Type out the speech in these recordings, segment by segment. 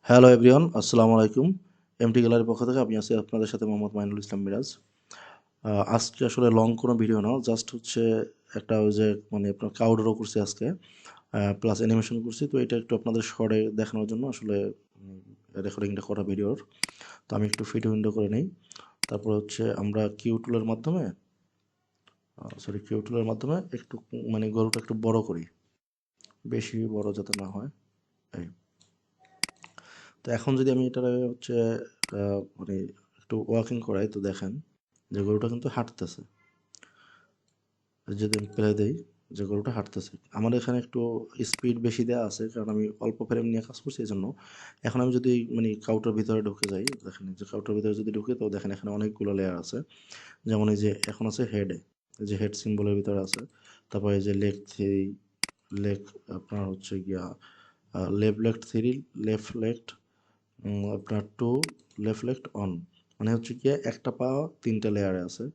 Hello everyone, আসসালামু আলাইকুম। MT গ্যালারির পক্ষ থেকে আমি আছি আপনাদের সাথে মোহাম্মদ মাইনুল ইসলাম মিরাজ। আজকে আসলে লং কোনো ভিডিও না, জাস্ট হচ্ছে একটা ওই যে মানে আপনার কাউডারও করছি আজকে, প্লাস অ্যানিমেশন করছি। তো এটা একটু আপনাদের শর্টে দেখানোর জন্য আসলে রেকর্ডিংটা করা ভিডিওর। তো আমি একটু ফিট উইন্ডো করে নিই। তারপর হচ্ছে আমরা কিউ টুলের মাধ্যমে একটু মানে গরুটা একটু বড় করি, বেশি বড় যাতে না হয়। এই তো এখন যদি আমি এটা হচ্ছে মানে একটু ওয়াকিং করাই, তো দেখেন যে গরুটা কিন্তু হাঁটতেছে। যদি আমি প্লে দেই, যে গরুটা হাঁটতেছে, আমার এখানে একটু স্পিড বেশি দেওয়া আছে কারণ আমি অল্প ফ্রেম নিয়ে কাজ করছি এই জন্য। এখন আমি যদি মানে কাউটার ভিতরে ঢুকে যাই, দেখেন যে কাউটার ভিতরে যদি ঢুকে, তো দেখেন এখানে অনেকগুলো লেয়ার আছে। যেমন এই যে এখন আছে হেডে, যে হেড সিম্বলের ভিতরে আছে। তারপরে এই যে লেগ থ্রি, লেগ আপনার হচ্ছে গিয়া left leg three, left leg আপনার টু, লেফট লেফট অন, মানে হচ্ছে কি একটা পা তিনটা লেয়ারে আছে,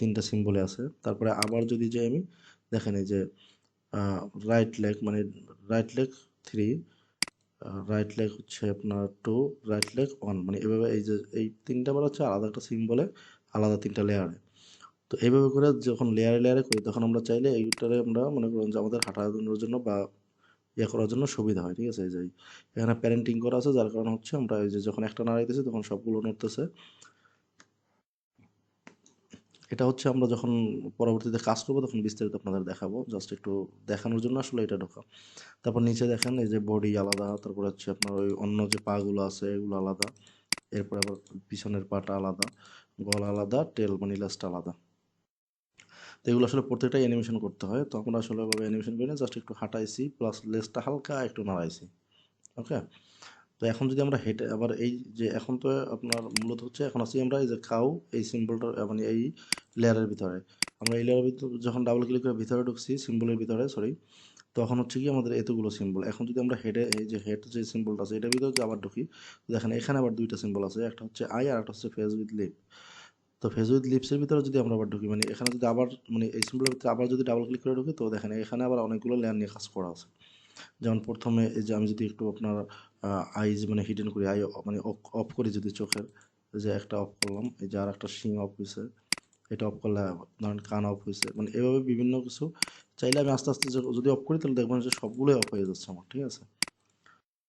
তিনটা সিম্বলে আছে। তারপরে আবার যদি যাই আমি, দেখেন এই যে রাইট লেগ মানে right leg three, right leg হচ্ছে আপনার টু, রাইট লেগ অন, মানে এভাবে এই যে এই তিনটা বার হচ্ছে আলাদা একটা সিম্বলে, আলাদা তিনটা লেয়ারে। তো এইভাবে করে যখন লেয়ারে লেয়ারে করি, তখন আমরা চাইলে এইটারে আমরা মনে করেন যে আমাদের হাঁটানোর জন্য বা ইয়ে করার জন্য সুবিধা হয়। ঠিক আছে, এই যে এখানে প্যারেন্টিং করা আছে, যার কারণে হচ্ছে আমরা এই যে যখন একটা নাড়াইতেছি তখন সবগুলো নড়তেছে। এটা হচ্ছে আমরা যখন পরবর্তীতে কাজ করবো তখন বিস্তারিত আপনাদের দেখাবো, জাস্ট একটু দেখানোর জন্য আসলে এটা ঢোকা। তারপর নিচে দেখেন এই যে বডি আলাদা, তারপর হচ্ছে আপনার ওই অন্য যে পা গুলো আছে এগুলো আলাদা, এরপর আবার পিছনের পাটা আলাদা, গলা আলাদা, টেল মানে লেজটা আলাদা। তো এগুলো আসলে প্রত্যেকটাই অ্যানিমেশন করতে হয়, তো আমরা আসলে ওইভাবে অ্যানিমেশন করি না, জাস্ট একটু হাঁটাইছি প্লাস লেজটা হালকা একটু নাড়াইছি। ওকে। তো এখন যদি আমরা হেঁটে আবার এই যে এখন তো আপনার মূলত হচ্ছে এখন আছি আমরা এই যে কাউ, এই সিম্বলটা মানে এই লেয়ারের ভিতরে, আমরা এই লেয়ারের ভিতরে যখন ডাবল ক্লিক করে ভিতরে ঢুকছি সিম্বলের ভিতরে, সরি, তখন হচ্ছে কি আমাদের এতগুলো সিম্বল। এখন যদি আমরা হেডে এই যে হেড যে সিম্বলটা আছে এটার ভিতরে যদি আবার ঢুকি, তো দেখেন এখানে আবার দুইটা সিম্বল আছে, একটা হচ্ছে আই আর একটা হচ্ছে ফেস উইথ লিপ। তো ফেস উইথ লিপসের ভিতরে যদি আমরা আবার ঢুকি, মানে এখানে যদি আবার মানে এই সিম্বলের ভিতরে আবার যদি ডাবল ক্লিক করে ঢুকি, তো দেখেন এখানে আবার অনেকগুলো লেয়ার নিয়ে কাজ করা আছে। যেমন প্রথমে এই যে আমি যদি একটু আপনার আইজ মানে হিডেন করি, আই মানে অফ করি যদি চোখের, এই যে একটা অফ করলাম, এই যে আর একটা শিং অফ হয়েছে, এটা অফ করলে ধরেন কান অফ হয়েছে, মানে এভাবে বিভিন্ন কিছু চাইলে আমি আস্তে আস্তে যদি অফ করি তাহলে দেখবেন যে সবগুলোই অফ হয়ে যাচ্ছে আমার। ঠিক আছে,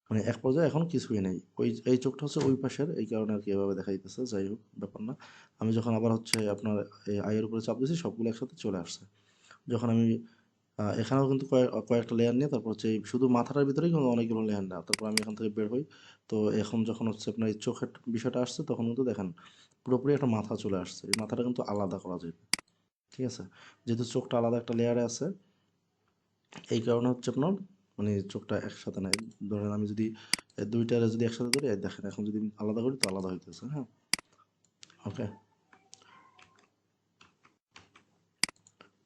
মানে এক পর্যায়ে এখন কিছুই নেই, ওই এই চোখটা হচ্ছে ওই পাশের, এই কারণে আর কি এভাবে দেখা দিতেছে। যাই হোক, ব্যাপার না। আমি যখন আবার হচ্ছে আপনার এই আইয়ের উপরে চাপ দিয়েছি, সবগুলো একসাথে চলে আসছে। যখন আমি এখানেও কিন্তু কয়েকটা লেয়ার নিয়ে, তারপর হচ্ছে এই শুধু মাথাটার ভিতরেই কিন্তু অনেকগুলো লেয়ার নেওয়া, তারপর আমি এখান থেকে বের হই। তো এখন যখন হচ্ছে আপনার এই চোখের বিষয়টা আসছে, তখন কিন্তু দেখেন পুরোপুরি একটা মাথা চলে আসছে। এই মাথাটা কিন্তু আলাদা করা যায়। ঠিক আছে, যেহেতু চোখটা আলাদা একটা লেয়ারে আছে, এই কারণে হচ্ছে আপনার মানে চোখটা একসাথে নাই। ধরেন আমি যদি দুইটারে যদি একসাথে ধরি, এই দেখেন এখন যদি আলাদা করি তো আলাদা হইতেছে। হ্যাঁ, ওকে।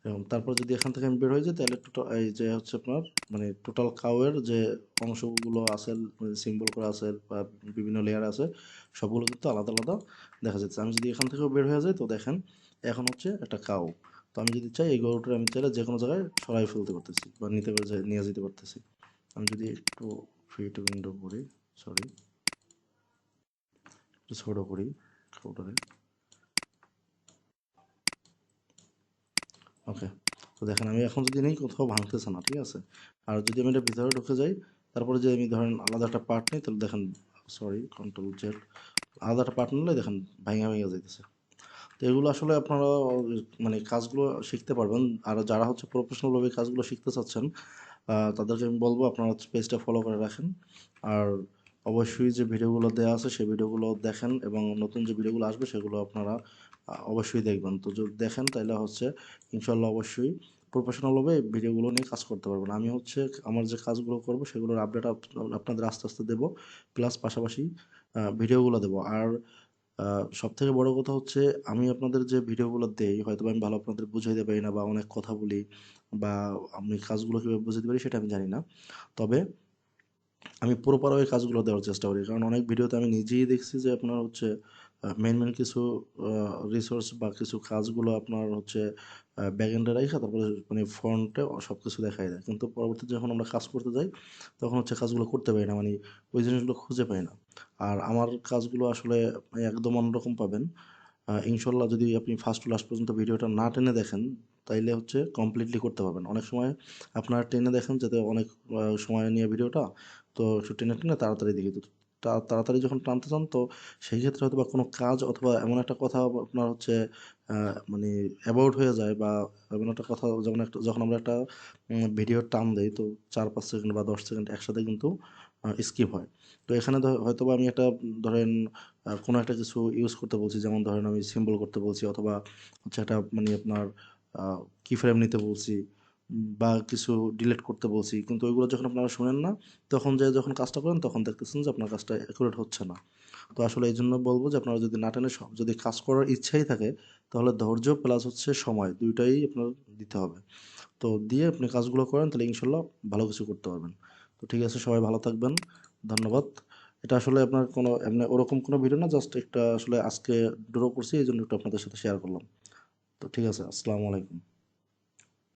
এবং তারপর যদি এখান থেকে আমি বের হয়ে যাই, তাহলে টোটাল এই যে হচ্ছে আপনার মানে টোটাল কাউয়ের যে অংশগুলো আছে, সিম্বল করা আছে বা বিভিন্ন লেয়ার আছে, সবগুলো কিন্তু আলাদা আলাদা দেখা যাচ্ছে। আমি যদি এখান থেকেও বের হয়ে যাই, তো দেখেন এখন হচ্ছে একটা কাউ। তো আমি যদি চাই এই গরুটা আমি চাইলে যে কোনো জায়গায় সরাই ফেলতে পারতেছি বা নিয়ে যেতে পারতেছি। আমি যদি একটু ফিট উইন্ডো করি, সরি, একটু ছোট করি কাউটারে। ওকে। তো দেখেন আমি এখন যদি নেই, কোথাও ভাঙতেছে না। ঠিক আছে, আর যদি আমি এটা ভিতরে ঢুকে যাই, তারপরে যে আমি ধরেন আলাদা একটা পার্ট নিই, তাহলে দেখেন, সরি, কন্ট্রোল জেড, আলাদা একটা পার্ট নিলে দেখেন ভাঙা ভেঙে যাইতেছে। তো এগুলো আসলে আপনারা মানে কাজগুলো শিখতে পারবেন। আর যারা হচ্ছে প্রফেশনালভাবে কাজগুলো শিখতে চাচ্ছেন, তাদেরকে আমি বলবো আপনারা পেজটা ফলো করে রাখেন। আর অবশ্যই যে ভিডিওগুলো দেওয়া আছে সেই ভিডিওগুলো দেখেন, এবং নতুন যে ভিডিওগুলো আসবে সেগুলো আপনারা অবশ্যই দেখবেন। তো যদি দেখেন তাহলে হচ্ছে ইনশাল্লাহ অবশ্যই প্রফেশনালভাবে এই ভিডিওগুলো নিয়ে কাজ করতে পারবেন। আমি হচ্ছে আমার যে কাজগুলো করব সেগুলোর আপডেট আপনাদের আস্তে আস্তে দেবো, প্লাস পাশাপাশি ভিডিওগুলো দেবো। আর সব থেকে বড় কথা হচ্ছে, আমি আপনাদের যে ভিডিওগুলো দেই হয়তো আমি ভালো আপনাদের বুঝাইতে পারি না, বা অনেক কথা বলি, বা আমি কাজগুলো কীভাবে বুঝাতে পারি সেটা আমি জানি না। তবে আমি প্রপার ওই কাজগুলো দেওয়ার চেষ্টা করি, কারণ অনেক ভিডিওতে আমি নিজেই দেখছি যে আপনার হচ্ছে মেইন কিছু রিসোর্স বা কিছু কাজগুলো আপনার হচ্ছে ব্যাকএন্ডে রাইখা তারপরে মানে ফ্রন্টে সব কিছু দেখাই দেয়, কিন্তু পরবর্তীতে যখন আমরা কাজ করতে যাই তখন হচ্ছে কাজগুলো করতে পারি না, মানে ওই জিনিসগুলো খুঁজে পাই না। আর আমার কাজগুলো আসলে একদম অন্যরকম পাবেন। ইনশাল্লাহ যদি আপনি ফার্স্ট টু লাস্ট পর্যন্ত ভিডিওটা না টেনে দেখেন তাইলে হচ্ছে কমপ্লিটলি করতে পারবেন। অনেক সময় আপনারা টেনে দেখেন যাতে অনেক সময় নিয়ে ভিডিওটা, তো একটু টেনে টেনে তাড়াতাড়ি দেখি, তো তাড়াতাড়ি যখন টানতে চান তো সেই ক্ষেত্রে হয়তো বা কোনো কাজ অথবা এমন একটা কথা আপনার হচ্ছে মানে অ্যাবাউট হয়ে যায়, বা এমন একটা কথা যেমন একটা যখন আমরা একটা ভিডিও টান দেই তো 4-5 সেকেন্ড বা 10 সেকেন্ড একসাথে কিন্তু স্কিপ হয়। তো এখানে হয়তো বা আমি একটা ধরেন কোনো একটা কিছু ইউজ করতে বলছি, যেমন ধরেন আমি সিম্বল করতে বলছি অথবা হচ্ছে একটা মানে আপনার কি ফ্রেম নিতে বলছি, বা কিছু ডিলিট করতে বলছি, কিন্তু ওইগুলো যখন আপনারা শুনেন না তখন যখন কাজটা করেন তখন দেখতেছেন যে আপনার কাজটা অ্যাকুরেট হচ্ছে না। তো আসলে এই জন্য বলবো যে আপনারা যদি না টেনে যদি কাজ করার ইচ্ছাই থাকে তাহলে ধৈর্য প্লাস হচ্ছে সময় দুইটাই আপনার দিতে হবে। তো দিয়ে আপনি কাজগুলো করেন তাহলে ইনশাল্লাহ ভালো কিছু করতে পারবেন। তো ঠিক আছে, সবাই ভালো থাকবেন, ধন্যবাদ। এটা আসলে আপনার কোনো এমনি ওরকম কোনো ভিডিও না, জাস্ট একটা আসলে আজকে ড্র করছি এই জন্য একটু আপনাদের সাথে শেয়ার করলাম। তো ঠিক আছে, আসসালামু আলাইকুম।